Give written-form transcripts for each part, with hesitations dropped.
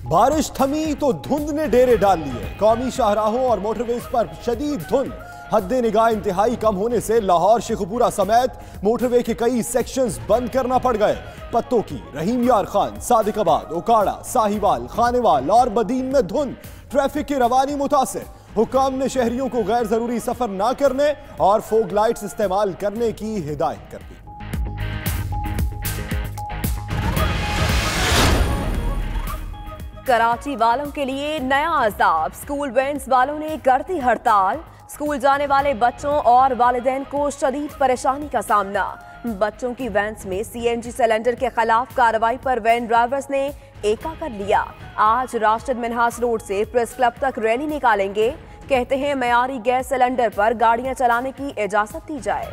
बारिश थमी तो धुंध ने डेरे डाल लिए। कौमी शाहराहों और मोटरवेज पर शदीद धुंध। हद्दे निगाह इंतहाई कम होने से लाहौर शेखुपुरा समेत मोटरवे के कई सेक्शंस बंद करना पड़ गए। पत्तों की, रहीम यार खान, सादिकाबाद, ओकाड़ा, साहिवाल, खानेवाल और बदीन में धुंध। ट्रैफिक की रवानी मुतासिर। हुकाम ने शहरियों को गैर जरूरी सफर न करने और फोग लाइट्स इस्तेमाल करने की हिदायत कर दी। कराची वालों के लिए नया अज़ाब। स्कूल वैन्स वालों ने कर दी हड़ताल। स्कूल जाने वाले बच्चों और वालिदैन को शदीद परेशानी का सामना। बच्चों की वैन्स में CNG सिलेंडर के खिलाफ कार्रवाई पर वैन ड्राइवर्स ने एका कर लिया। आज राशिद मिन्हास रोड से प्रेस क्लब तक रैली निकालेंगे। कहते हैं मयारी गैस सिलेंडर पर गाड़ियां चलाने की इजाजत दी जाए।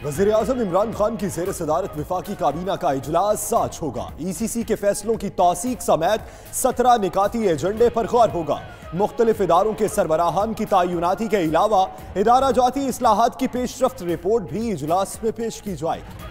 वज़ीर आज़म इमरान खान की ज़ेर सदारत विफाकी काबीना का इजलास आज होगा। ECC के फैसलों की तौसीक समेत 17 निकाती एजेंडे पर गौर होगा। मुख्तलिफ इदारों के सरबराहान की तयनाती के अलावा इदारा जाती इस्लाहात की पेशरफ्त रिपोर्ट भी इजलास में पेश की जाएगी।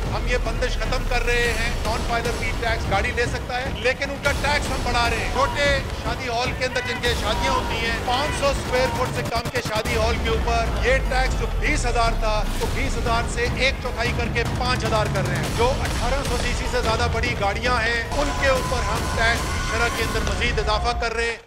हम ये बंदिश खत्म कर रहे हैं। नॉन फाइलर फी टैक्स गाड़ी ले सकता है, लेकिन उनका टैक्स हम बढ़ा रहे हैं। छोटे शादी हॉल के अंदर जिनके शादियां होती हैं, 500 स्क्वायर फुट से कम के शादी हॉल के ऊपर ये टैक्स जो 20,000 था तो 20,000 से 1/4 करके 5,000 कर रहे हैं। जो 1800 सीसी से ज्यादा बड़ी गाड़ियां हैं उनके ऊपर हम टैक्स की शरह के अंदर मजीद इजाफा कर रहे हैं।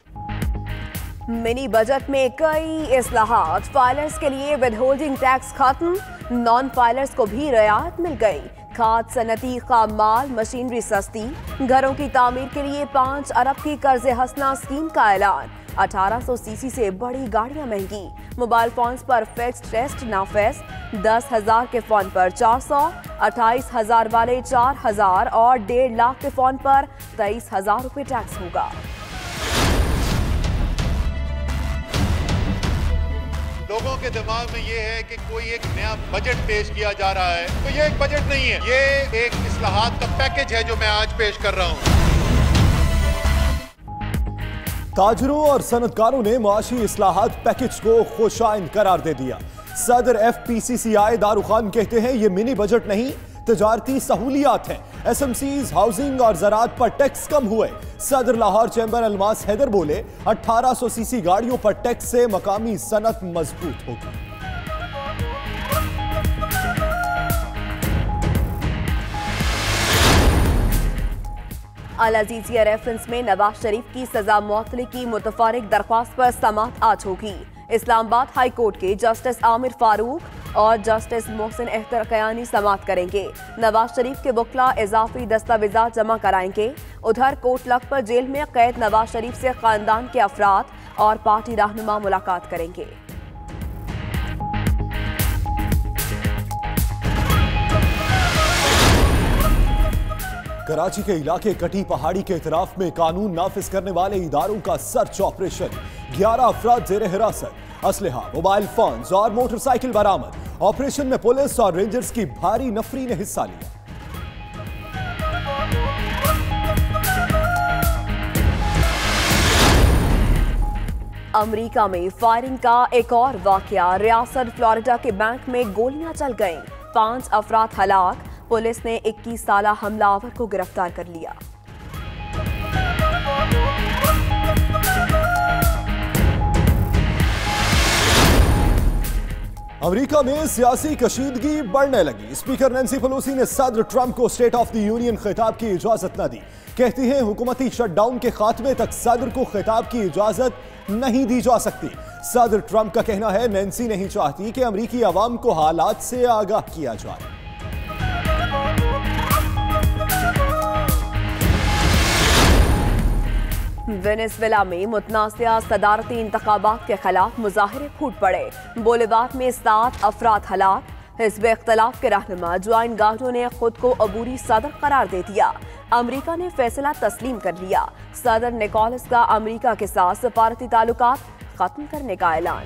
मिनी बजट में कई इस्लाहात। फाइलर्स के लिए विदहोल्डिंग टैक्स खत्म, नॉन फाइलर्स को भी रियायत मिल गई। खाद, सनती, खाम माल, मशीनरी सस्ती। घरों की तामीर के लिए 5 अरब की कर्ज हसना स्कीम का ऐलान। 1800 सीसी से बड़ी गाड़ियां महंगी। मोबाइल फोन्स पर फिक्स्ड टेस्ट नाफिज। 10,000 के फोन पर 400, 28,000 वाले 4,000 और 1.5 लाख के फोन पर 23,000 रुपए टैक्स होगा। लोगों के दिमाग में ये है कि कोई एक नया बजट पेश किया जा रहा है, तो ये एक बजट नहीं है, ये एक इस्लाहात का पैकेज है जो मैं आज पेश कर रहा हूं। ताजरों और सनतकारों ने मुआशी इस्लाहात पैकेज को खुशाइंद करार दे दिया। सदर FPCCI दारुखान कहते हैं ये मिनी बजट नहीं, तजारती सहूलियात हैं। SMCs, हाउसिंग और ज़राअत पर टैक्स कम हुए। सदर लाहौर चैम्बर अलमास हैदर बोले 1800 सीसी गाड़ियों पर टैक्स से मकामी सनत मजबूत होगी। अल अजीजिया रेफरेंस में नवाज शरीफ की सजा मुअत्तली की मुतफारिक दरख्वास्त पर समाअत आज होगी। इस्लामाबाद हाई कोर्ट के जस्टिस आमिर फारूक और जस्टिस मोहसिन अख्तर कयानी समाअत करेंगे। नवाज शरीफ के वकला इजाफी दस्तावेजात जमा कराएंगे। उधर कोटलख पर जेल में कैद नवाज शरीफ से खानदान के अफराद और पार्टी रहनुमा मुलाकात करेंगे। कराची के इलाके कटी पहाड़ी के इतराफ में कानून नाफिज करने वाले इदारों का सर्च ऑपरेशन। 11 अफराद जेर हिरासत। असलहा, मोबाइल फोन्स और मोटरसाइकिल बरामद। ऑपरेशन में पुलिस और रेंजर्स की भारी नफरी ने हिस्सा लिया। अमेरिका में फायरिंग का एक और वाकया। रियासत फ्लोरिडा के बैंक में गोलियां चल गईं। 5 अफराद हलाक। पुलिस ने 21 साला हमलावर को गिरफ्तार कर लिया। अमेरिका में सियासी कशीदगी बढ़ने लगी। स्पीकर नैंसी पेलोसी ने सदर ट्रंप को स्टेट ऑफ द यूनियन खिताब की इजाजत न दी। कहती हैं हुकूमती शटडाउन के खात्मे तक सदर को खिताब की इजाजत नहीं दी जा सकती। सदर ट्रंप का कहना है नैंसी नहीं चाहती कि अमेरिकी अवाम को हालात से आगाह किया जाए। वेनेजुएला में मुतनाज़िया सदारती इंतखाबात के खिलाफ मुजाहिरे फूट पड़े। बोलीवार में 7 अफराद हलाक। हिज़्ब इख्तिलाफ के रहनुमा जुआन गाइडो ने खुद को अबूरी सदर करार दे दिया। अमेरिका ने फैसला तस्लीम कर लिया। सदर निकोलस का अमेरिका के साथ सफारती ताल्लुकात खत्म करने का ऐलान।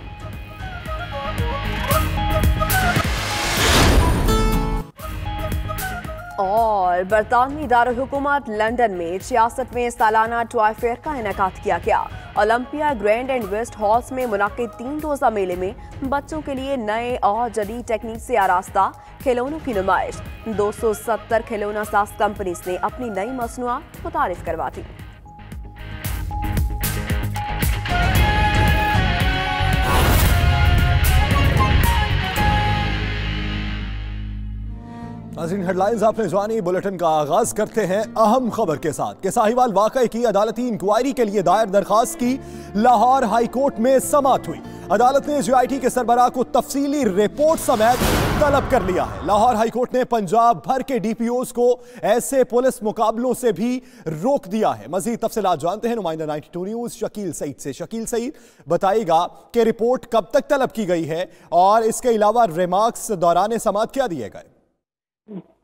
और बरतानवी दारुल-हुकूमत लंदन में 66वें सालाना टॉय फेयर का इनेकाद किया गया। Olympia Grand and West Halls में मुनाकिद 3 रोजा मेले में बच्चों के लिए नए और जदीद टेक्निक से आरास्ता खिलौनों की नुमाइश। 270 खिलौना साज कंपनीज ने अपनी नई मसनूआत मुतारिफ करवा दी। नाज़रीन, हेडलाइंस आपने जानी। बुलेटिन का आगाज करते हैं अहम खबर के साथ कि साहिवाल वाकये की अदालती इंक्वायरी के लिए दायर दरखास्त की लाहौर हाई कोर्ट में समाअत हुई। अदालत ने JIT के सरबराह को तफसीली रिपोर्ट समेत तलब कर लिया है। लाहौर हाई कोर्ट ने पंजाब भर के DPOs को ऐसे पुलिस मुकाबलों से भी रोक दिया है। मजीद तफसीलात जानते हैं नुमाइंदा 92 न्यूज शकील सईद से। शकील सईद, बताइएगा कि रिपोर्ट कब तक तलब की गई है और इसके अलावा रिमार्क्स दौरान समाअत क्या दिए गए?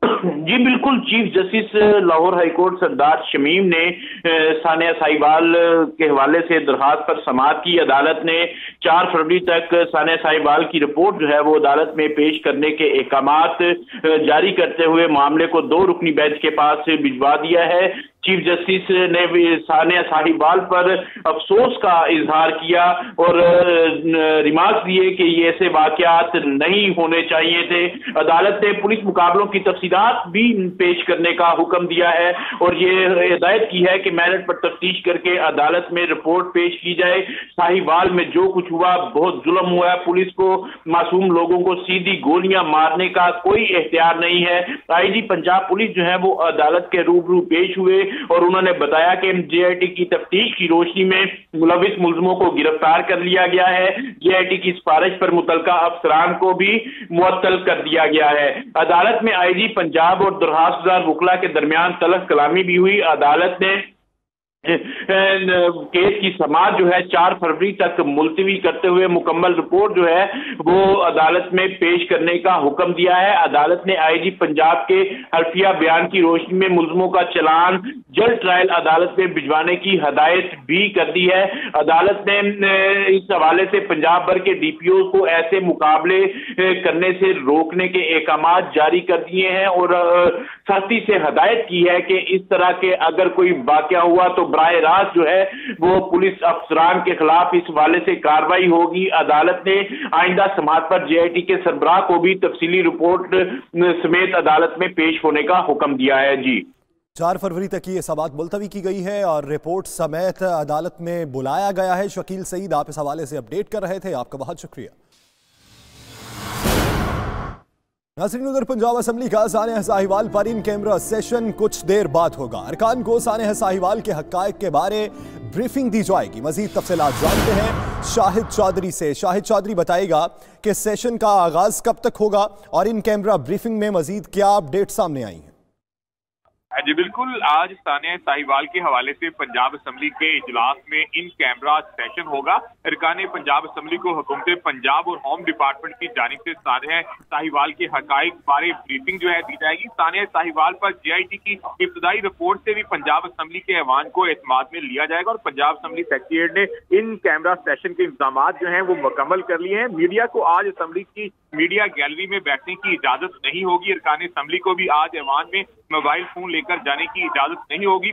जी बिल्कुल, चीफ जस्टिस लाहौर हाईकोर्ट सरदार शमीम ने सानिया साहिवाल के हवाले से दरखास्त पर समाअत की। अदालत ने 4 फरवरी तक सानिया साहिवाल की रिपोर्ट जो है वो अदालत में पेश करने के अहकामात जारी करते हुए मामले को 2 रुकनी बेंच के पास भिजवा दिया है। चीफ जस्टिस ने भी सानिया साहिवाल पर अफसोस का इजहार किया और रिमार्क दिए कि ये ऐसे वाकयात नहीं होने चाहिए थे। अदालत ने पुलिस मुकाबलों की तफसीलात भी पेश करने का हुक्म दिया है और ये हिदायत की है कि मेरिट पर तफ्तीश करके अदालत में रिपोर्ट पेश की जाए। साहिवाल में जो कुछ हुआ बहुत जुल्म हुआ है। पुलिस को मासूम लोगों को सीधी गोलियां मारने का कोई इख्तियार नहीं है। IG पंजाब पुलिस जो है वो अदालत के रूबरू पेश हुए और उन्होंने बताया कि JIT की तफ्तीश की रोशनी में मुलविस मुल्ज़िमों को गिरफ्तार कर लिया गया है। JIT की सिफारिश पर मुतलका अफसरान को भी मुअत्तल कर दिया गया है। अदालत में IG पंजाब और दरखास्तदार वकला के दरमियान तलख कलामी भी हुई। अदालत ने केस की समाअत जो है 4 फरवरी तक मुलतवी करते हुए मुकम्मल रिपोर्ट जो है वो अदालत में पेश करने का हुक्म दिया है। अदालत ने IG पंजाब के हल्फिया बयान की रोशनी में मुल्ज़िमों का चलान जल्द ट्रायल अदालत में भिजवाने की हदायत भी कर दी है। अदालत ने इस हवाले से पंजाब भर के DPO को ऐसे मुकाबले करने से रोकने के अहकामात जारी कर दिए हैं और सख्ती से हदायत की है कि इस तरह के अगर कोई वाकया हुआ तो बराह रास्त जो है वो पुलिस अफसरान के खिलाफ इस हवाले से कार्रवाई होगी। अदालत ने आइंदा समाअत पर JIT के सरबराह को भी तफसीली रिपोर्ट समेत अदालत में पेश होने का हुक्म दिया है। जी 4 फरवरी तक ये समाअत मुलतवी की गई है और रिपोर्ट समेत अदालत में बुलाया गया है। शकील सईद, आप इस हवाले से अपडेट कर रहे थे, आपका बहुत शुक्रिया। नाज़रीन, उधर पंजाब असम्बली का सानिया साहिवाल पर इन कैमरा सेशन कुछ देर बाद होगा। अरकान को सानिया साहिवाल के हक़ाइक़ के बारे ब्रीफिंग दी जाएगी। मजीद तफसीलात जानते हैं शाहिद चौधरी से। शाहिद चौधरी, बताएगा कि सेशन का आगाज कब तक होगा और इन कैमरा ब्रीफिंग में मजीद क्या अपडेट सामने आई है? जी बिल्कुल, आज सानिया साहिवाल के हवाले से पंजाब असम्बली के इजलास में इन कैमरा सेशन होगा। अरकान पंजाब असम्बली को हुकूमत पंजाब और होम डिपार्टमेंट की जानिब से सानिया साहिवाल के हक़ाइक़ बारे ब्रीफिंग जो है दी जाएगी। सानिया साहिवाल पर JIT की इब्तदाई रिपोर्ट से भी पंजाब असम्बली के ऐवान को एतमाद में लिया जाएगा और पंजाब असम्बली सेक्रेटेरिएट ने इन कैमरा सेशन के इंतजाम जो हैं वो मुकम्मल कर लिए हैं। मीडिया को आज असम्बली की मीडिया गैलरी में बैठने की इजाजत नहीं होगी। अरकान असम्बली को भी आज ऐवान में मोबाइल फोन लेकर जाने की इजाजत नहीं होगी।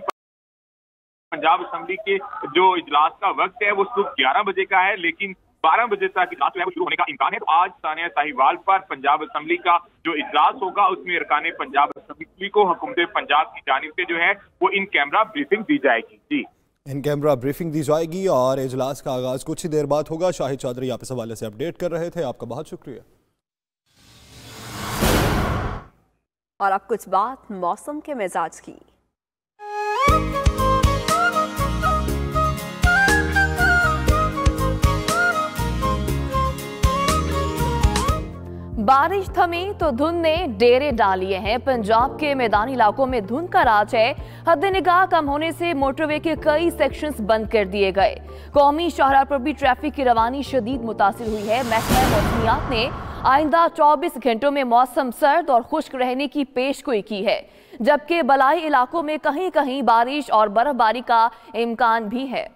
पंजाब असम्बली के जो इजलास का वक्त है वो सुबह 11 बजे का है, लेकिन 12 बजे तक इजलास जो है वो शुरू होने का इम्कान है। तो आज सानिया साहिवाल पर पंजाब असम्बली का जो इजलास होगा उसमें अरकान पंजाब असम्बली को हुकूमत पंजाब की जानिब से जो है वो इन कैमरा ब्रीफिंग दी जाएगी। जी इन कैमरा ब्रीफिंग दी जाएगी और इजलास का आगाज कुछ ही देर बाद होगा। शाहिद चौधरी, आप इस हवाले से अपडेट कर रहे थे, आपका बहुत शुक्रिया। और अब कुछ बात मौसम के मिजाज की। बारिश थमी तो धुंध ने डेरे डाल लिए हैं। पंजाब के मैदानी इलाकों में धुंध का राज है। हद निगाह कम होने से मोटरवे के कई सेक्शंस बंद कर दिए गए। कौमी शाहराह पर भी ट्रैफिक की रवानी शदीद मुतासिर हुई है। महकमा मौसमियात ने आइंदा 24 घंटों में मौसम सर्द और खुश्क रहने की पेशगोई की है, जबकि बलाई इलाकों में कहीं कहीं बारिश और बर्फबारी का इम्कान भी है।